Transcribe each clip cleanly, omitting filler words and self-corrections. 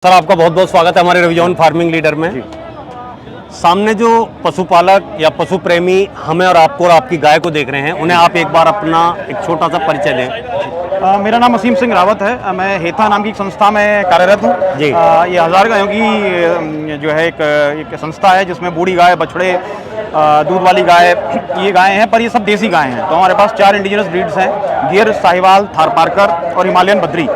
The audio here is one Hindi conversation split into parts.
सर आपका बहुत बहुत स्वागत है हमारे रविजॉन फार्मिंग लीडर में। सामने जो पशुपालक या पशु प्रेमी हमें और आपको और आपकी गाय को देख रहे हैं, उन्हें आप एक बार अपना एक छोटा सा परिचय दें। मेरा नाम असीम सिंह रावत है। मैं हेथा नाम की एक संस्था में कार्यरत हूँ। ये 1000 गायों की जो है एक संस्था है जिसमें बूढ़ी गाय, बछड़े, दूध वाली गाय, ये गायें हैं, पर ये सब देसी गायें हैं। तो हमारे पास 4 इंडिजिनस ब्रीड्स हैं, गिर, साहिवाल, थारपारकर और हिमालयन बद्री।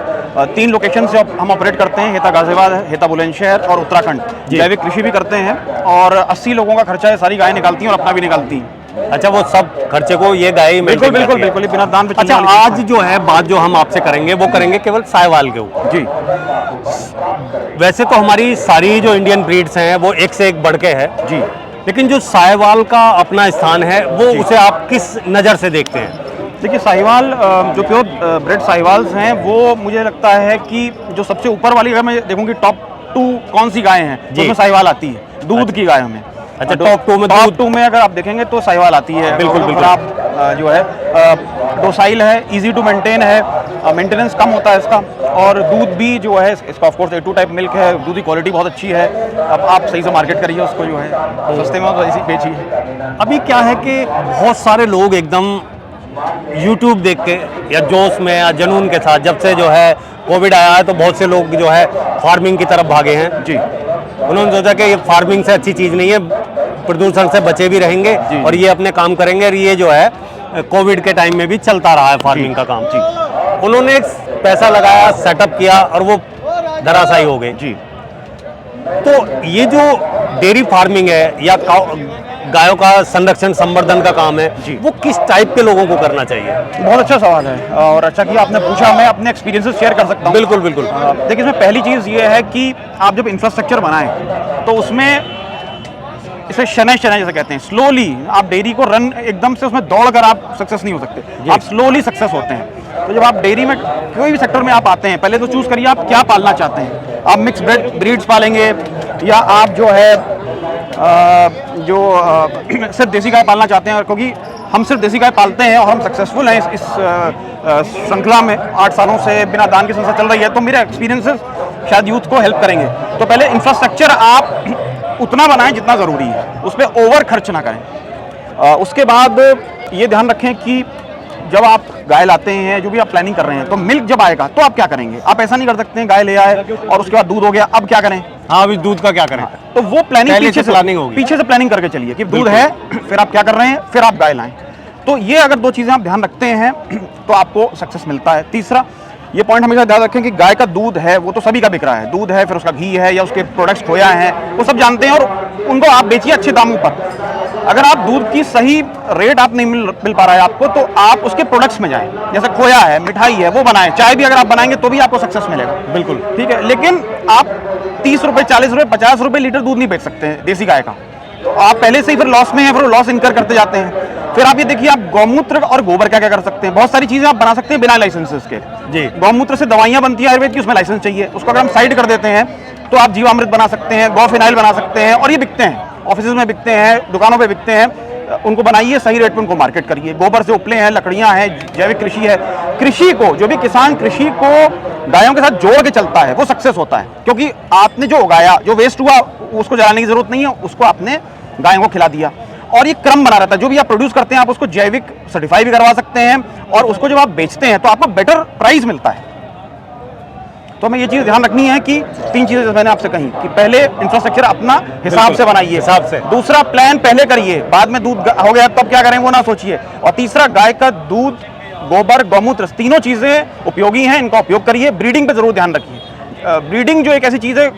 3 लोकेशन से हम ऑपरेट करते हैं। हेता गाजियाबाद, हेता बुलंदशहर और उत्तराखंड। जैविक कृषि भी करते हैं और 80 लोगों का खर्चा है, सारी गायें निकालती हैं और अपना भी निकालती हैं। अच्छा, वो सब खर्चे को ये गाय बिल्कुल बिल्कुल बिल्कुल बिना दान पे। अच्छा, आज जो है बात जो हम आपसे करेंगे वो करेंगे केवल साहिवाल के ऊपर। जी, वैसे तो हमारी सारी जो इंडियन ब्रीड्स हैं वो एक से एक बढ़ के है जी, लेकिन जो साहिवाल का अपना स्थान है वो उसे आप किस नज़र से देखते हैं? देखिए, साहिवाल जो प्योर ब्रेड साहिवाल्स हैं वो मुझे लगता है कि जो सबसे ऊपर वाली गाय मैं देखूंगी, टॉप 2 कौन सी गाय हैं तो उसमें साहिवाल आती है, दूध की गाय हमें। अच्छा, टॉप 2 में अगर आप देखेंगे तो साहिवाल आती है। बिल्कुल बिल्कुल। आप जो है डोसाइल है, इजी टू मेंटेन है, मेंटेनेंस कम होता है इसका, और दूध भी जो है इसका of course A2 type milk है, दूध की क्वालिटी बहुत अच्छी है। अब आप सही से मार्केट करिए उसको, जो है सस्ते में तो ऐसी बेचिए। अभी क्या है कि बहुत सारे लोग एकदम YouTube देख के या जोश में या जुनून के साथ, जब से जो है कोविड आया है तो बहुत से लोग जो है फार्मिंग की तरफ भागे हैं। जी, उन्होंने सोचा कि ये फार्मिंग से अच्छी चीज़ नहीं है, प्रदूषण से बचे भी रहेंगे और ये अपने काम करेंगे, और ये जो है कोविड के टाइम में भी चलता रहा है फार्मिंग का काम। जी, उन्होंने पैसा लगाया, सेटअप किया और वो धराशायी हो गए। जी, तो ये जो डेयरी फार्मिंग है या गायों का संरक्षण संवर्धन का काम है, वो किस टाइप के लोगों को करना चाहिए? बहुत अच्छा सवाल है और अच्छा कि आपने पूछा। मैं अपने एक्सपीरियंसेस शेयर कर सकता हूँ। बिल्कुल बिल्कुल। देखिए, इसमें पहली चीज़ ये है कि आप जब इंफ्रास्ट्रक्चर बनाएं तो उसमें इसे शनै जैसे कहते हैं, स्लोली आप डेयरी को रन एकदम से उसमें दौड़कर आप सक्सेस नहीं हो सकते, आप स्लोली सक्सेस होते हैं। तो जब आप डेयरी में कोई भी सेक्टर में आप आते हैं, पहले तो चूज़ करिए आप क्या पालना चाहते हैं। आप मिक्स ब्रीड्स पालेंगे या आप जो है सिर्फ देसी गाय पालना चाहते हैं, क्योंकि हम सिर्फ देसी गाय पालते हैं और हम सक्सेसफुल हैं इस श्रृंखला में। 8 सालों से बिना दान की संस्था चल रही है, तो मेरे एक्सपीरियंसेस शायद यूथ को हेल्प करेंगे। तो पहले इंफ्रास्ट्रक्चर आप उतना बनाएं जितना ज़रूरी है, उस पर ओवर खर्च ना करें। उसके बाद ये ध्यान रखें कि जब आप गाय लाते हैं, जो भी आप प्लानिंग कर रहे हैं, तो मिल्क जब आएगा तो आप क्या करेंगे? आप ऐसा नहीं कर सकते हैं गाय ले आए और उसके बाद दूध हो गया, अब क्या करें? हाँ, अभी दूध का क्या करें? तो वो प्लानिंग पीछे से प्लानिंग करके चलिए कि दूध है, फिर आप क्या कर रहे हैं, फिर आप गाय लाएं। तो ये अगर 2 चीज़ें आप ध्यान रखते हैं तो आपको सक्सेस मिलता है। तीसरा ये पॉइंट हमेशा ध्यान रखें कि गाय का दूध है वो तो सभी का बिक रहा है, दूध है, फिर उसका घी है या उसके प्रोडक्ट्स खोया है, वो सब जानते हैं और उनको आप बेचिए अच्छे दामों पर। अगर आप दूध की सही रेट आप नहीं मिल पा रहा है आपको, तो आप उसके प्रोडक्ट्स में जाएं, जैसे खोया है, मिठाई है, वो बनाएं। चाय भी अगर आप बनाएंगे तो भी आपको सक्सेस मिलेगा। बिल्कुल ठीक है, लेकिन आप 30 रुपये, 40 रुपये, 50 रुपये लीटर दूध नहीं बेच सकते हैं देसी गाय का। तो आप पहले से ही फिर लॉस में हैं, फिर लॉस इनकर करते जाते हैं। फिर आप ये देखिए, आप गौमूत्र और गोबर क्या क्या कर सकते हैं। बहुत सारी चीज़ें आप बना सकते हैं बिना लाइसेंसेस के। जी, गौमूत्र से दवाइयाँ बनती है आयुर्वेद की, उसमें लाइसेंस चाहिए। उसको अगर हम साइड कर देते हैं तो आप जीवामृत बना सकते हैं, गौ फिनाइल बना सकते हैं, और ये बिकते हैं, ऑफिस में बिकते हैं, दुकानों पर बिकते हैं। उनको बनाइए, सही रेट पे उनको मार्केट करिए। गोबर से उपले हैं, लकड़ियां हैं, जैविक कृषि है। कृषि को, जो भी किसान कृषि को गायों के साथ जोड़ के चलता है वो सक्सेस होता है, क्योंकि आपने जो उगाया, जो वेस्ट हुआ, उसको जलाने की जरूरत नहीं है, उसको आपने गायों को खिला दिया। और ये क्रम बना रहता है, जो भी आप प्रोड्यूस करते हैं आप उसको जैविक सर्टिफाई भी करवा सकते हैं, और उसको जब आप बेचते हैं तो आपको बेटर प्राइस मिलता है। तो हमें ये चीज़ ध्यान रखनी है कि 3 चीज़ें मैंने आपसे कही कि पहले इंफ्रास्ट्रक्चर अपना हिसाब से बनाइए, हिसाब से। दूसरा, प्लान पहले करिए, बाद में दूध हो गया तब क्या करें वो ना सोचिए। और तीसरा, गाय का दूध, गोबर, गौमूत्र, तीनों चीज़ें उपयोगी हैं, इनका उपयोग करिए। ब्रीडिंग पे जरूर ध्यान रखिए। ब्रीडिंग जो एक ऐसी चीज़ है,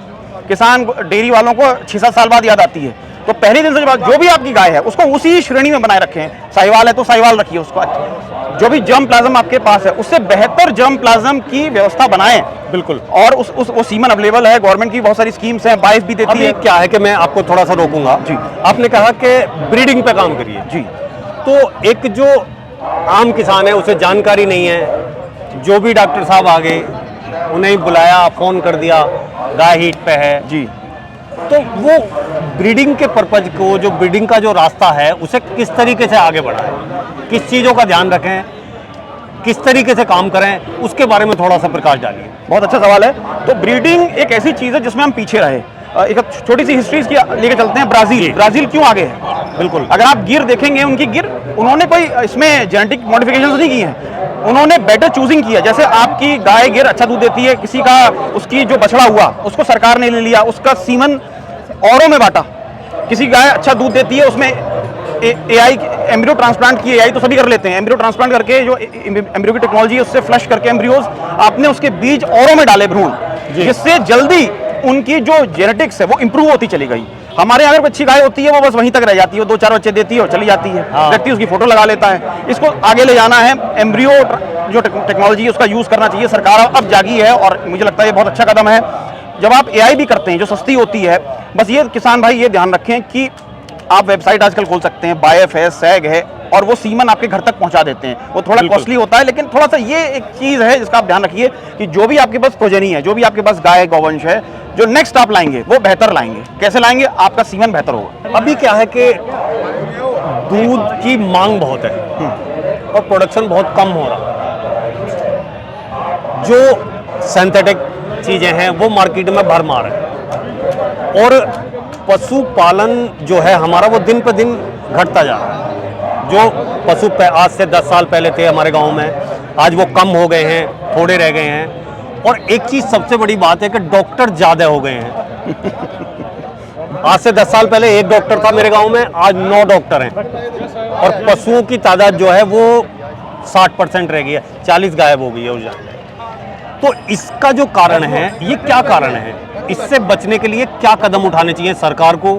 किसान डेयरी वालों को 6-7 साल बाद याद आती है। तो पहले दिन से जो भी आपकी गाय है उसको उसी श्रेणी में बनाए रखें। साहिवाल है तो साहिवाल रखिए उसको। जो भी जर्म प्लाज्म आपके पास है उससे बेहतर जर्म प्लाज्म की व्यवस्था बनाएं। बिल्कुल। और वो सीमन अवेलेबल है, गवर्नमेंट की बहुत सारी स्कीम्स हैं, बाइफ भी देती है। क्या है कि मैं आपको थोड़ा सा रोकूंगा। जी, आपने कहा कि ब्रीडिंग पे काम करिए। जी, तो एक जो आम किसान है उसे जानकारी नहीं है, जो भी डॉक्टर साहब आ गए, उन्हें बुलाया, फोन कर दिया, गाय हीट पे है जी, तो वो ब्रीडिंग के पर्पज को, जो ब्रीडिंग का जो रास्ता है, उसे किस तरीके से आगे बढ़ाएं, किस चीज़ों का ध्यान रखें किस तरीके से काम करें, उसके बारे में थोड़ा सा प्रकाश डालिए। बहुत अच्छा सवाल है। तो ब्रीडिंग एक ऐसी चीज़ है जिसमें हम पीछे रहे। एक छोटी सी हिस्ट्री की लेके चलते हैं। ब्राज़ील क्यों आगे है? बिल्कुल। अगर आप गिर देखेंगे, उनकी गिर, उन्होंने कोई इसमें जेनेटिक मॉडिफिकेशन नहीं की हैं, उन्होंने बेटर चूजिंग किया। जैसे आपकी गाय गिर अच्छा दूध देती है, किसी का उसकी जो बछड़ा हुआ उसको सरकार ने ले लिया, उसका सीमन औरों में बांटा। किसी गाय अच्छा दूध देती है, उसमें एआई एम्ब्रियो ट्रांसप्लांट की, एआई तो सभी कर लेते हैं, एम्ब्रियो ट्रांसप्लांट करके जो एम्ब्रियो की टेक्नोलॉजी है उससे फ्लश करके एम्ब्रियोज आपने उसके बीज औरों में डाले, भ्रूण, जिससे जल्दी उनकी जो जेनेटिक्स है वो इंप्रूव होती चली गई। हमारे यहाँ अगर अच्छी गाय होती है वो बस वहीं तक रह जाती है, 2-4 बच्चे देती है और चली जाती है, व्यक्ति उसकी फोटो लगा लेता है। इसको आगे ले जाना है, एम्ब्रियो जो टेक्नोलॉजी है उसका यूज करना चाहिए। सरकार अब जागी है और मुझे लगता है ये बहुत अच्छा कदम है। जब आप एआई भी करते हैं जो सस्ती होती है, बस ये किसान भाई ये ध्यान रखें कि आप वेबसाइट आजकल खोल सकते हैं, बायफ है, सैग है, और वो सीमन आपके घर तक पहुंचा देते हैं। वो थोड़ा कॉस्टली होता है, लेकिन थोड़ा सा ये एक चीज है जिसका आप ध्यान रखिए कि जो भी आपके पास प्रोजेनी है, जो भी आपके पास गाय गौवंश है, जो नेक्स्ट आप लाएंगे वो बेहतर लाएंगे। कैसे लाएंगे? आपका सीमन बेहतर होगा। अभी क्या है कि दूध की मांग बहुत है और प्रोडक्शन बहुत कम हो रहा है। जो सिंथेटिक चीजें हैं वो मार्केट में भरमार है, और पशुपालन जो है हमारा वो दिन पे दिन घटता जा रहा है। जो पशु आज से 10 साल पहले थे हमारे गांव में, आज वो कम हो गए हैं, थोड़े रह गए हैं। और एक चीज सबसे बड़ी बात है कि डॉक्टर ज्यादा हो गए हैं। आज से 10 साल पहले 1 डॉक्टर था मेरे गांव में, आज 9 डॉक्टर हैं, और पशुओं की तादाद जो है वो 60% रह गई है, 40 गायब हो गई है उस। तो इसका जो कारण है, ये क्या कारण है? इससे बचने के लिए क्या कदम उठाने चाहिए सरकार को,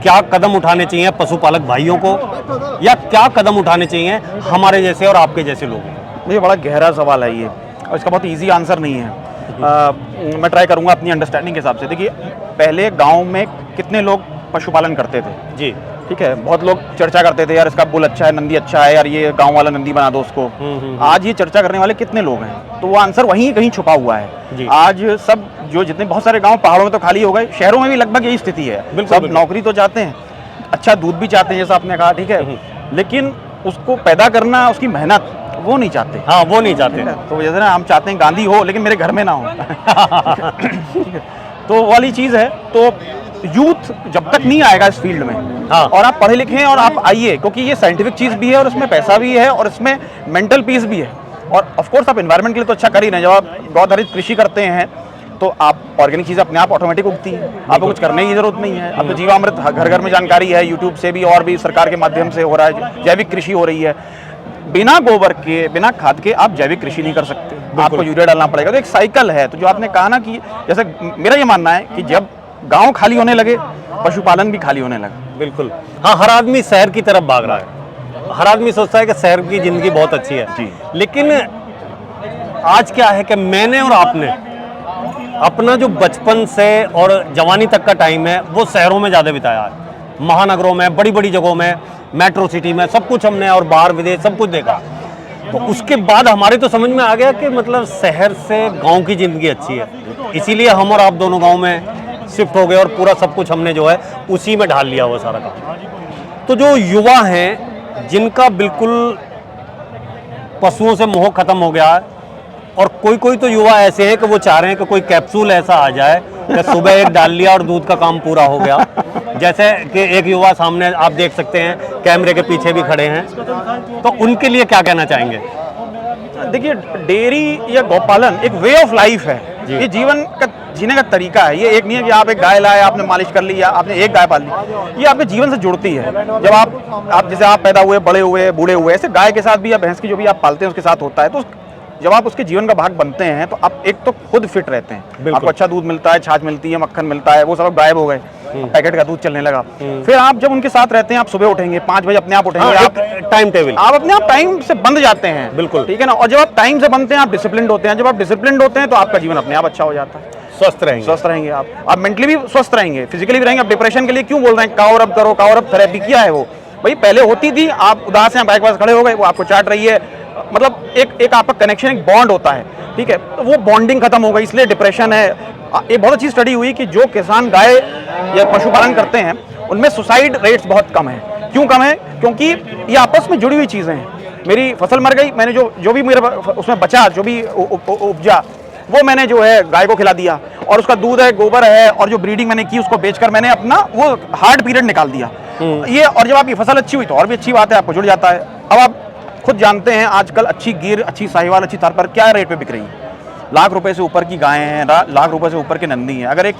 क्या कदम उठाने चाहिए पशुपालक भाइयों को, या क्या कदम उठाने चाहिए हमारे जैसे और आपके जैसे लोगों? ये बड़ा गहरा सवाल है ये, और इसका बहुत इजी आंसर नहीं है। मैं ट्राई करूंगा अपनी अंडरस्टैंडिंग के हिसाब से। देखिए, पहले गांव में कितने लोग पशुपालन करते थे? जी, ठीक है, बहुत लोग चर्चा करते थे, यार इसका बुल अच्छा है, नंदी अच्छा है, यार ये गांव वाला नंदी बना दो उसको। आज ये चर्चा करने वाले कितने लोग हैं? तो वो आंसर वहीं कहीं छुपा हुआ है। आज सब जो जितने बहुत सारे गांव पहाड़ों में तो खाली हो गए, शहरों में भी लगभग यही स्थिति है। सब नौकरी तो चाहते हैं, अच्छा दूध भी चाहते हैं जैसा आपने कहा, ठीक है, लेकिन उसको पैदा करना, उसकी मेहनत वो नहीं चाहते। हाँ, वो नहीं चाहते। तो जैसे ना हम चाहते हैं गांधी हो लेकिन मेरे घर में ना हो। तो वाली चीज है। तो यूथ जब तक नहीं आएगा इस फील्ड में, हाँ, और आप पढ़े लिखे हैं और आप आइए, क्योंकि ये साइंटिफिक चीज भी है और इसमें पैसा भी है और इसमें मेंटल पीस भी है। और ऑफ कोर्स आप एनवायरनमेंट के लिए तो अच्छा कर ही रहे हैं। जब आप गौधारित कृषि करते हैं तो आप ऑर्गेनिक चीज़ अपने आप ऑटोमेटिक उगती है, आपको कुछ करने की जरूरत नहीं है। अब तो जीवामृत घर घर में जानकारी है, यूट्यूब से भी और भी सरकार के माध्यम से हो रहा है, जैविक कृषि हो रही है। बिना गोबर के, बिना खाद के आप जैविक कृषि नहीं कर सकते, आपको यूरिया डालना पड़ेगा। तो एक साइकिल है। तो जो आपने कहा ना कि जैसे मेरा ये मानना है कि जब गांव खाली होने लगे, पशुपालन भी खाली होने लगा। बिल्कुल, हाँ, हर आदमी शहर की तरफ भाग रहा है। हर आदमी सोचता है कि शहर की जिंदगी बहुत अच्छी है जी, लेकिन आज क्या है कि मैंने और आपने अपना जो बचपन से और जवानी तक का टाइम है वो शहरों में ज़्यादा बिताया है। महानगरों में, बड़ी बड़ी जगहों में, मेट्रो सिटी में, सब कुछ हमने, और बाहर विदेश सब कुछ देखा। तो उसके बाद हमारे तो समझ में आ गया कि मतलब शहर से गांव की ज़िंदगी अच्छी है। इसीलिए हम और आप दोनों गांव में शिफ्ट हो गए और पूरा सब कुछ हमने जो है उसी में ढाल लिया वो सारा काम। तो जो युवा हैं जिनका बिल्कुल पशुओं से मोह खत्म हो गया है, और कोई कोई तो युवा ऐसे हैं कि वो चाह रहे हैं कि कोई कैप्सूल ऐसा आ जाए कि सुबह एक डाल लिया और दूध का काम पूरा हो गया। जैसे कि एक युवा सामने आप देख सकते हैं, कैमरे के पीछे भी खड़े हैं, तो उनके लिए क्या कहना चाहेंगे? देखिए, डेयरी या गौपालन एक वे ऑफ लाइफ है, ये जीवन का जीने का तरीका है। ये एक नहीं है कि आप एक गाय लाए, आपने मालिश कर ली या आपने एक गाय पाल ली। ये आपके जीवन से जुड़ती है। जब आप जैसे आप पैदा हुए, बड़े हुए, बूढ़े हुए, ऐसे गाय के साथ भी या भैंस की जो भी आप पालते हैं उसके साथ होता है। तो जब आप उसके जीवन का भाग बनते हैं तो आप एक तो खुद फिट रहते हैं, आपको अच्छा दूध मिलता है, छाछ मिलती है, मक्खन मिलता है, वो सब गायब हो गए, पैकेट का दूध चलने लगा। फिर आप जब उनके साथ रहते हैं, आप सुबह उठेंगे 5 बजे, अपने आप उठेंगे, आप टाइम टेबल, आप अपने आप टाइम से बंध जाते हैं। बिल्कुल, ठीक है ना। और जब आप टाइम से बनते हैं, आप डिसिप्लिन होते हैं। जब आप डिसिप्लिन होते हैं तो आपका जीवन अपने आप अच्छा हो जाता है, स्वस्थ रहेंगे आप मेंटली भी स्वस्थ रहेंगे, फिजिकली भी रहेंगे। आप डिप्रेशन के लिए क्यों बोल रहे हैं कावर अप करो, कावर अप थेरेपी क्या है? वो भाई पहले होती थी, आप उदास हैं, बाइक पास खड़े हो गए, वो आपको चाट रही है, मतलब एक आपका कनेक्शन, एक बॉन्ड होता है, ठीक है, तो वो बॉन्डिंग खत्म हो गई, इसलिए डिप्रेशन है। एक बहुत अच्छी स्टडी हुई कि जो किसान गाय या पशुपालन करते हैं उनमें सुसाइड रेट्स बहुत कम है। क्यों कम है? क्योंकि ये आपस में जुड़ी हुई चीजें हैं। मेरी फसल मर गई, मैंने जो भी मेरे उसमें बचा, जो भी उपजा, वो मैंने जो है गाय को खिला दिया, और उसका दूध है, गोबर है, और जो ब्रीडिंग मैंने की उसको बेचकर मैंने अपना वो हार्ड पीरियड निकाल दिया ये। और जब आपकी फसल अच्छी हुई तो और भी अच्छी बात है, आपको जुड़ जाता है। अब आप खुद जानते हैं आजकल अच्छी गिर, अच्छी साहिवाल, अच्छी थारपार क्या रेट पे बिक रही है। लाख रुपए से ऊपर की गायें हैं, लाख रुपए से ऊपर के नंदी हैं। अगर एक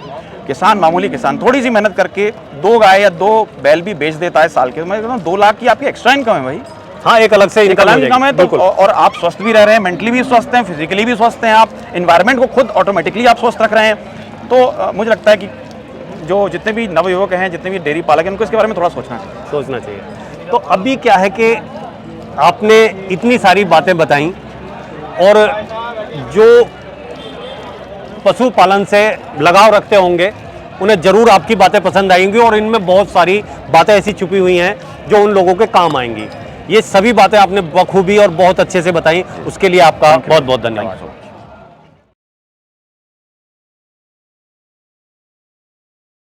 किसान, मामूली किसान, थोड़ी सी मेहनत करके 2 गाय या 2 बैल भी बेच देता है साल के, तो मैं कहता हूँ 2 लाख की आपकी एक्स्ट्रा इनकम है भाई। हाँ, एक अलग से इनकम है तो, और आप स्वस्थ भी रह रहे हैं, मेंटली भी स्वस्थ हैं, फिजिकली भी स्वस्थ हैं, आप एनवायरनमेंट को खुद ऑटोमेटिकली आप स्वस्थ रख रहे हैं। तो मुझे लगता है कि जो जितने भी नवयुवक हैं, जितने भी डेयरी पालक हैं, उनको इसके बारे में थोड़ा सोचना चाहिए। तो अभी क्या है कि आपने इतनी सारी बातें बताई, और जो पशुपालन से लगाव रखते होंगे उन्हें जरूर आपकी बातें पसंद आएंगी, और इनमें बहुत सारी बातें ऐसी छुपी हुई हैं जो उन लोगों के काम आएंगी। ये सभी बातें आपने बखूबी और बहुत अच्छे से बताई, उसके लिए आपका बहुत बहुत धन्यवाद।